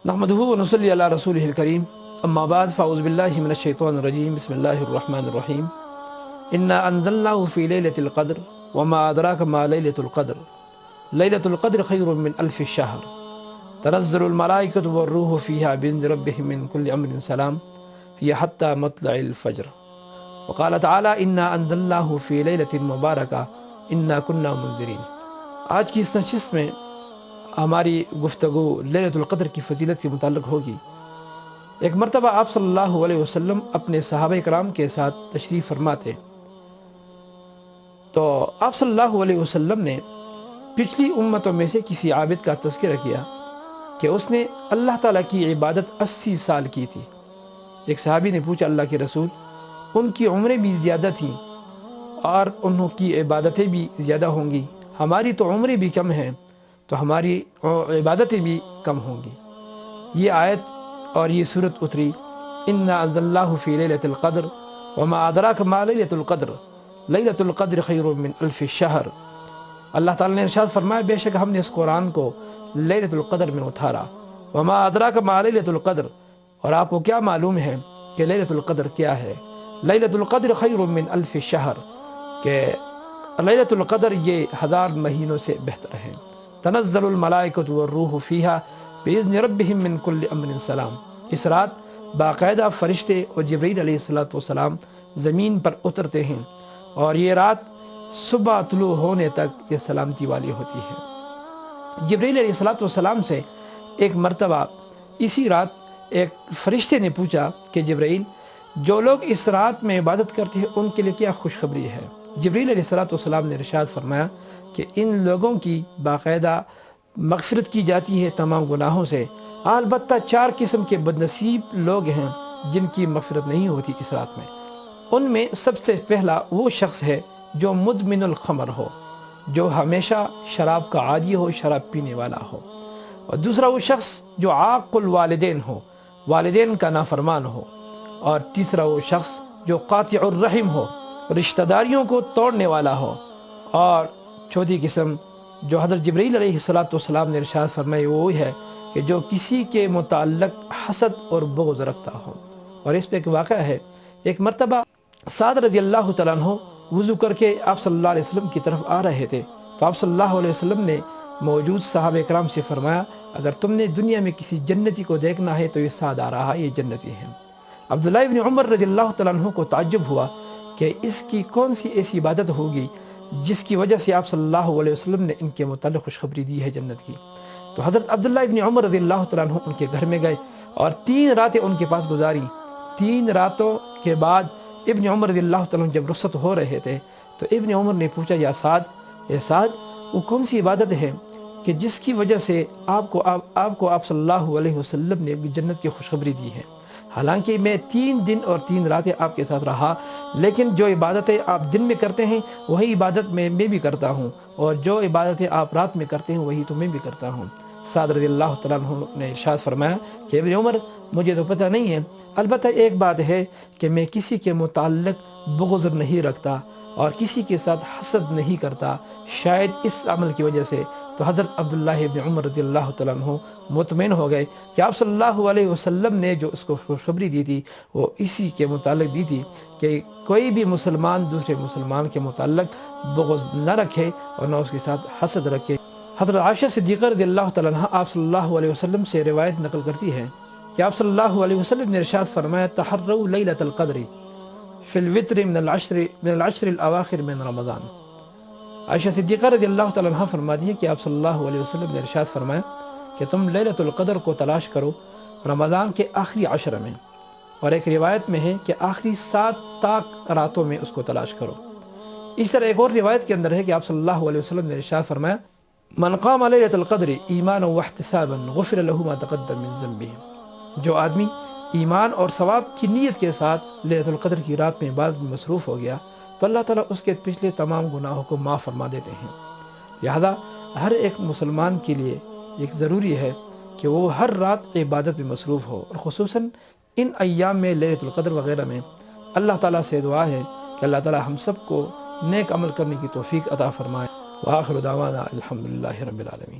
نحمدہ و نصلی علی رسولہ الکریم اما بعد فاعوذ باللہ من الشیطان الرجیم بسم اللہ الرحمن الرحیم انا انزلناہ فی لیلۃ القدر وما ادراک ما لیلۃ القدر لیلۃ القدر خیر من الف شہر تنزل الملائکۃ والروح فیہا بإذن ربہم من کل امر سلام ہی حتی مطلع الفجر وقال تعالی انا انزلناہ فی لیلۃ مبارکہ انا کنا منذرین۔ آج کی اس نشست میں ہماری گفتگو لیلۃ القدر کی فضیلت کے متعلق ہوگی۔ ایک مرتبہ آپ صلی اللہ علیہ وسلم اپنے صحابہ کرام کے ساتھ تشریف فرماتے تو آپ صلی اللہ علیہ وسلم نے پچھلی امتوں میں سے کسی عابد کا تذکرہ کیا کہ اس نے اللہ تعالیٰ کی عبادت 80 سال کی تھی۔ ایک صحابی نے پوچھا اللہ کے رسول، ان کی عمریں بھی زیادہ تھیں اور انہوں کی عبادتیں بھی زیادہ ہوں گی، ہماری تو عمریں بھی کم ہیں تو ہماری عبادتیں بھی کم ہوں گی۔ یہ آیت اور یہ صورت اتری انا انزلناہ فی لیلۃ القدر وما ادراک ما لیلۃ القدر لیلۃ القدر خیر من الف شہر۔ اللہ تعالیٰ نے ارشاد فرمایا بے شک ہم نے اس قرآن کو لیلۃ القدر میں اتارا۔ وما ادراک ما لیلۃ القدر، اور آپ کو کیا معلوم ہے کہ لیلۃ القدر کیا ہے؟ لیلۃ القدر خیر من الف شہر، کہ لیلۃ القدر یہ 1000 مہینوں سے بہتر ہے۔ تنزل الملائکۃ والروح فیہا بإذن ربہم من کل امر سلام، اس رات باقاعدہ فرشتے اور جبرائیل علیہ السلام زمین پر اترتے ہیں اور یہ رات صبح طلوع ہونے تک یہ سلامتی والی ہوتی ہے۔ جبرائیل علیہ السلام سے ایک مرتبہ اسی رات ایک فرشتے نے پوچھا کہ جبرائیل، جو لوگ اس رات میں عبادت کرتے ہیں ان کے لیے کیا خوشخبری ہے؟ جبرائیل علیہ السلام نے ارشاد فرمایا کہ ان لوگوں کی باقاعدہ مغفرت کی جاتی ہے تمام گناہوں سے، البتہ 4 قسم کے بدنصیب لوگ ہیں جن کی مغفرت نہیں ہوتی اس رات میں۔ ان میں سب سے پہلا وہ شخص ہے جو مدمن الخمر ہو، جو ہمیشہ شراب کا عادی ہو، شراب پینے والا ہو، اور دوسرا وہ شخص جو عاق الوالدین ہو، والدین کا نافرمان ہو، اور تیسرا وہ شخص جو قاطع الرحم ہو، رشتہ داریوں کو توڑنے والا ہو، اور چوتھی قسم جو حضرت جبرائیل علیہ السلام نے ارشاد فرمائی وہ ہے کہ جو کسی کے متعلق حسد اور بغض رکھتا ہو۔ اور اس پہ ایک واقعہ ہے، ایک مرتبہ سعد رضی اللہ تعالیٰ عنہ وضو کر کے آپ صلی اللہ علیہ وسلم کی طرف آ رہے تھے تو آپ صلی اللہ علیہ وسلم نے موجود صحابہ کرام سے فرمایا اگر تم نے دنیا میں کسی جنتی کو دیکھنا ہے تو یہ سعد آ رہا ہے، یہ جنتی ہے۔ عبداللہ ابن عمر رضی اللہ تعالیٰ عنہ کو تعجب ہوا کہ اس کی کون سی ایسی عبادت ہوگی جس کی وجہ سے آپ صلی اللہ علیہ وسلم نے ان کے متعلق خوشخبری دی ہے جنت کی۔ تو حضرت عبداللہ ابن عمر رضی اللہ تعالیٰ عنہ ان کے گھر میں گئے اور 3 راتیں ان کے پاس گزاری۔ 3 راتوں کے بعد ابن عمر رضی اللہ تعالیٰ عنہ جب رخصت ہو رہے تھے تو ابن عمر نے پوچھا یا سعد وہ کون سی عبادت ہے کہ جس کی وجہ سے آپ کو آپ صلی اللہ علیہ وسلم نے جنت کی خوشخبری دی ہے؟ حالانکہ میں 3 دن اور 3 راتیں آپ کے ساتھ رہا، لیکن جو عبادتیں آپ دن میں کرتے ہیں وہی عبادت میں بھی کرتا ہوں، اور جو عبادتیں آپ رات میں کرتے ہیں وہی تو میں بھی کرتا ہوں۔ سعد رضی اللہ تعالیٰ عنہ نے ارشاد فرمایا کہ ابن عمر مجھے تو پتہ نہیں ہے، البتہ ایک بات ہے کہ میں کسی کے متعلق بغض نہیں رکھتا اور کسی کے ساتھ حسد نہیں کرتا، شاید اس عمل کی وجہ سے۔ تو حضرت عبداللہ ابن عمر رضی اللہ تعالیٰ عنہ مطمئن ہو گئے کہ آپ صلی اللہ علیہ وسلم نے جو اس کو خوشخبری دی تھی وہ اسی کے متعلق دی تھی کہ کوئی بھی مسلمان دوسرے مسلمان کے متعلق بغض نہ رکھے اور نہ اس کے ساتھ حسد رکھے۔ حضرت عائشہ صدیقہ رضی اللہ تعالیٰ عنہ آپ صلی اللہ علیہ وسلم سے روایت نقل کرتی ہے کہ آپ صلی اللہ علیہ وسلم نے ارشاد فرمایا تحروا لیلۃ القدر فی الوتر من العشر الاواخر من رمضان۔ عائشہ صدیقہ رضی اللہ تعالیٰ عنہ فرماتی ہے کہ آپ صلی اللہ علیہ وسلم نے ارشاد فرمایا کہ تم لیلۃ القدر کو تلاش کرو رمضان کے آخری 10 میں، اور ایک روایت میں ہے کہ آخری 7 راتوں میں اس کو تلاش کرو۔ اس طرح ایک اور روایت کے اندر ہے کہ آپ صلی اللہ علیہ وسلم نے ارشاد فرمایا من قام لیلۃ القدر ایمانا واحتسابا غفر له ما تقدم من ذنبه، جو آدمی ایمان اور ثواب کی نیت کے ساتھ لیلۃ القدر کی رات میں بعض میں مصروف ہو گیا تو اللہ تعالیٰ اس کے پچھلے تمام گناہوں کو معاف فرما دیتے ہیں۔ لہذا ہر ایک مسلمان کے لیے ایک ضروری ہے کہ وہ ہر رات عبادت میں مصروف ہو، اور خصوصاً ان ایام میں لیلۃ القدر وغیرہ میں اللہ تعالیٰ سے دعا ہے کہ اللہ تعالیٰ ہم سب کو نیک عمل کرنے کی توفیق عطا فرمائے۔ وآخر دعوانا الحمدللہ رب العالمین۔